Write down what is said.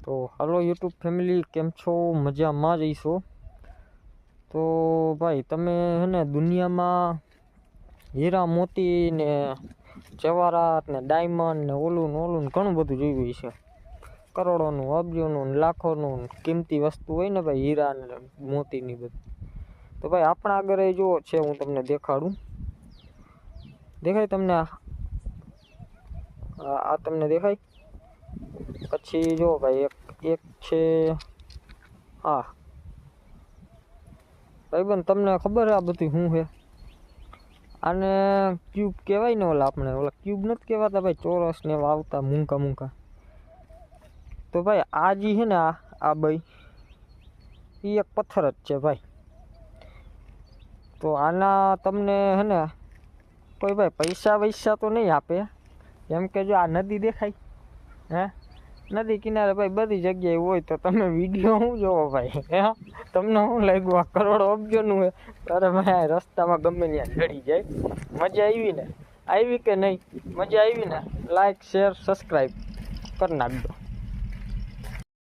તો હાલો YouTube family, કેમ છો? મજામાં જઈશો? તો ભાઈ તમે હે ને દુનિયામાં હીરા મોતી ને જવાહરાત ને ડાયમંડ ને ઓલું ઘણું બધું જોયું છે. કરોડોનું, અબજોનું, લાખોનું કિંમતી વસ્તુ હોય ને ભાઈ, હીરા ને મોતીની બધી. તો ભાઈ આપણા આગળ એ જો છે, હું તમને દેખાડું. દેખાય તમને? આ તમને દેખાય? પછી જો ભાઈ એક છે આ ભાઈબંધ, તમને ખબર આ બધી શું છે? આને ક્યુબ કહેવાય ને, ઓલા ક્યુબ નથી કહેવાતા ભાઈ, ચોરસ ને એવા આવતા મૂંકા. તો ભાઈ આ જે છે ને આ ભાઈ એ એક પથ્થર જ છે ભાઈ. તો આના તમને હે ને કોઈ ભાઈ પૈસા તો નહીં આપે. એમ કે જો આ નદી દેખાય, હે નદી કિનારે ભાઈ બધી જગ્યાએ હોય, તો તમે વિડીયો શું જોવો ભાઈ? હે તમને શું લાગ્યું આ કરોડો અબજોનું હે? અરે ભાઈ રસ્તામાં ગમે ત્યાં લડી જાય. મજા આવી ને? આવી કે નહીં? મજા આવી ને? લાઈક, શેર, સબસ્ક્રાઈબ કરી નાખજો.